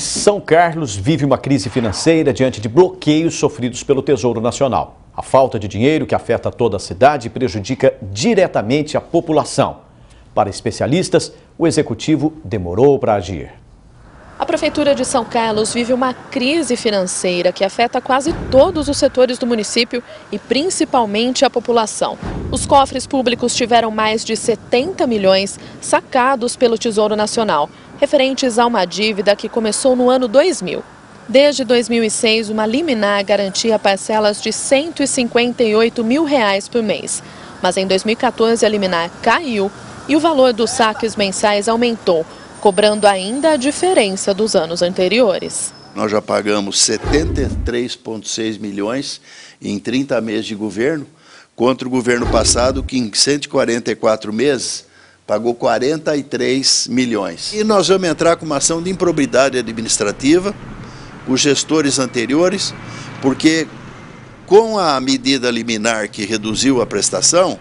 São Carlos vive uma crise financeira diante de bloqueios sofridos pelo Tesouro Nacional. A falta de dinheiro que afeta toda a cidade prejudica diretamente a população. Para especialistas, o executivo demorou para agir. A Prefeitura de São Carlos vive uma crise financeira que afeta quase todos os setores do município e principalmente a população. Os cofres públicos tiveram mais de 70 milhões sacados pelo Tesouro Nacional, referentes a uma dívida que começou no ano 2000. Desde 2006, uma liminar garantia parcelas de R$ 158 mil por mês. Mas em 2014 a liminar caiu e o valor dos saques mensais aumentou, cobrando ainda a diferença dos anos anteriores. Nós já pagamos 73,6 milhões em 30 meses de governo, contra o governo passado que em 144 meses pagou 43 milhões. E nós vamos entrar com uma ação de improbidade administrativa, os gestores anteriores, porque com a medida liminar que reduziu a prestação,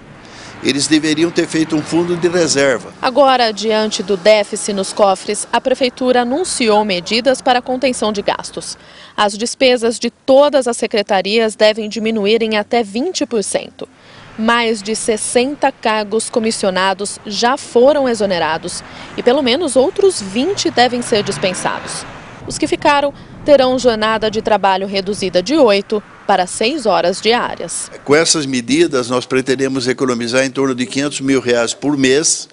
eles deveriam ter feito um fundo de reserva. Agora, diante do déficit nos cofres, a Prefeitura anunciou medidas para a contenção de gastos. As despesas de todas as secretarias devem diminuir em até 20%. Mais de 60 cargos comissionados já foram exonerados e pelo menos outros 20 devem ser dispensados. Os que ficaram terão jornada de trabalho reduzida de 8 para 6 horas diárias. Com essas medidas, nós pretendemos economizar em torno de R$ 500 mil por mês,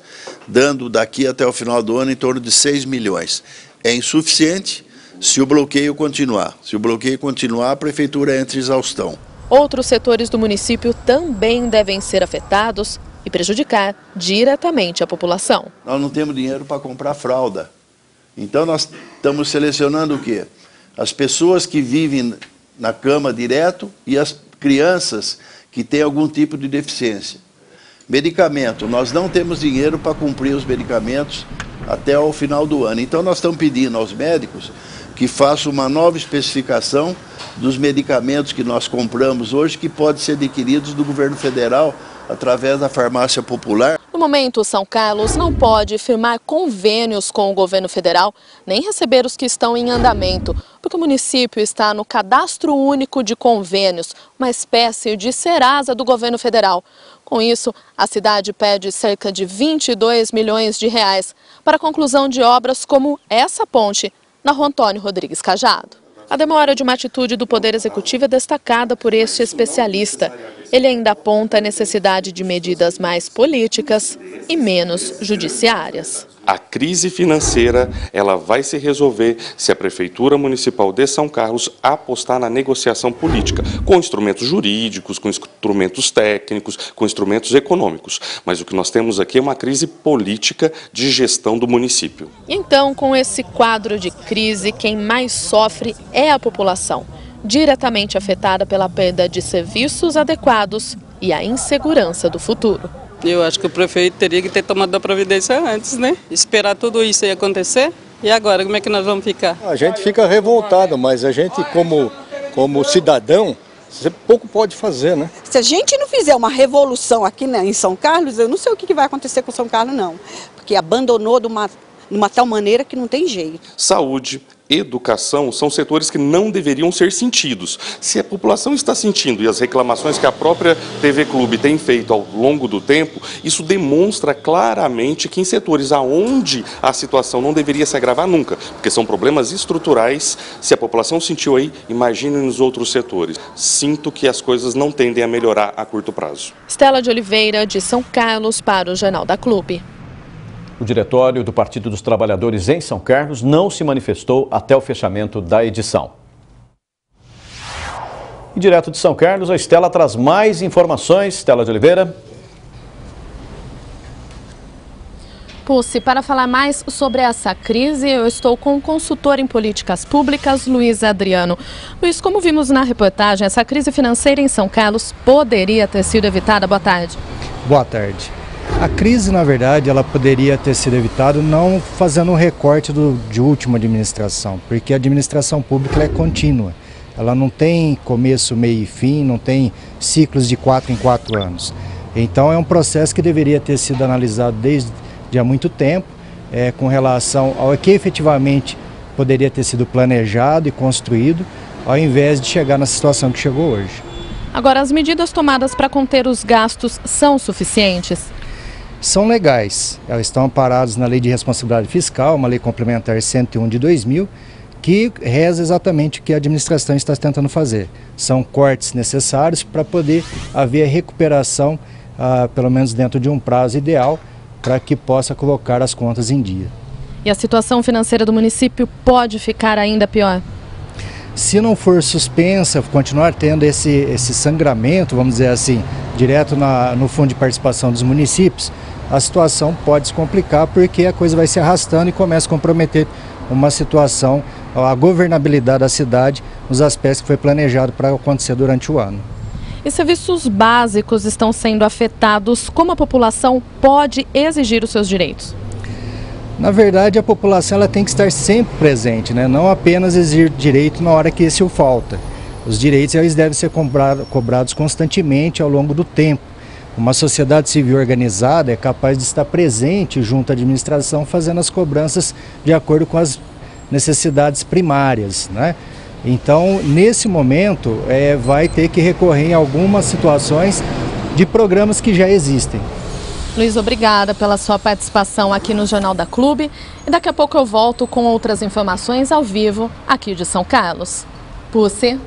dando daqui até o final do ano em torno de 6 milhões. É insuficiente se o bloqueio continuar. Se o bloqueio continuar, a Prefeitura entra em exaustão. Outros setores do município também devem ser afetados e prejudicar diretamente a população. Nós não temos dinheiro para comprar fralda. Então nós estamos selecionando o quê? As pessoas que vivem na cama direto e as crianças que têm algum tipo de deficiência. Medicamento, nós não temos dinheiro para cumprir os medicamentos até o final do ano. Então nós estamos pedindo aos médicos que façam uma nova especificação dos medicamentos que nós compramos hoje, que podem ser adquiridos do governo federal através da farmácia popular. No momento, São Carlos não pode firmar convênios com o governo federal, nem receber os que estão em andamento, porque o município está no Cadastro Único de Convênios, uma espécie de Serasa do governo federal. Com isso, a cidade pede cerca de 22 milhões de reais para a conclusão de obras como essa ponte na Rua Antônio Rodrigues Cajado. A demora de uma atitude do Poder Executivo é destacada por este especialista. Ele ainda aponta a necessidade de medidas mais políticas e menos judiciárias. A crise financeira ela vai se resolver se a Prefeitura Municipal de São Carlos apostar na negociação política, com instrumentos jurídicos, com instrumentos técnicos, com instrumentos econômicos. Mas o que nós temos aqui é uma crise política de gestão do município. Então, com esse quadro de crise, quem mais sofre é a população, diretamente afetada pela perda de serviços adequados e a insegurança do futuro. Eu acho que o prefeito teria que ter tomado a providência antes, né? Esperar tudo isso aí acontecer. E agora, como é que nós vamos ficar? A gente fica revoltado, mas a gente, como cidadão, você pouco pode fazer, né? Se a gente não fizer uma revolução aqui em São Carlos, eu não sei o que vai acontecer com São Carlos, não. Porque abandonou de uma tal maneira que não tem jeito. Saúde, educação são setores que não deveriam ser sentidos. Se a população está sentindo e as reclamações que a própria TV Clube tem feito ao longo do tempo, isso demonstra claramente que em setores aonde a situação não deveria se agravar nunca, porque são problemas estruturais. Se a população sentiu aí, imagine nos outros setores. Sinto que as coisas não tendem a melhorar a curto prazo. Estela de Oliveira, de São Carlos, para o Jornal da Clube. O diretório do Partido dos Trabalhadores em São Carlos não se manifestou até o fechamento da edição. E direto de São Carlos, a Estela traz mais informações. Estela de Oliveira. Pulse, para falar mais sobre essa crise, eu estou com o consultor em políticas públicas, Luiz Adriano. Luiz, como vimos na reportagem, essa crise financeira em São Carlos poderia ter sido evitada. Boa tarde. Boa tarde. A crise, na verdade, ela poderia ter sido evitada não fazendo um recorte de última administração, porque a administração pública ela é contínua. Ela não tem começo, meio e fim, não tem ciclos de 4 em 4 anos. Então é um processo que deveria ter sido analisado desde há muito tempo, com relação ao que efetivamente poderia ter sido planejado e construído, ao invés de chegar na situação que chegou hoje. Agora, as medidas tomadas para conter os gastos são suficientes? São legais. Elas estão amparadas na Lei de Responsabilidade Fiscal, uma lei complementar 101 de 2000, que reza exatamente o que a administração está tentando fazer. São cortes necessários para poder haver recuperação, pelo menos dentro de um prazo ideal, para que possa colocar as contas em dia. E a situação financeira do município pode ficar ainda pior? Se não for suspensa, continuar tendo esse sangramento, vamos dizer assim, direto no fundo de participação dos municípios, a situação pode se complicar porque a coisa vai se arrastando e começa a comprometer uma situação, a governabilidade da cidade, nos aspectos que foi planejado para acontecer durante o ano. E serviços básicos estão sendo afetados, como a população pode exigir os seus direitos? Na verdade, a população ela tem que estar sempre presente, né? Não apenas exigir direito na hora que esse o falta. Os direitos eles devem ser cobrados constantemente ao longo do tempo. Uma sociedade civil organizada é capaz de estar presente junto à administração, fazendo as cobranças de acordo com as necessidades primárias, né? Então, nesse momento, vai ter que recorrer em algumas situações de programas que já existem. Luiz, obrigada pela sua participação aqui no Jornal da Clube. E daqui a pouco eu volto com outras informações ao vivo aqui de São Carlos. Pucci.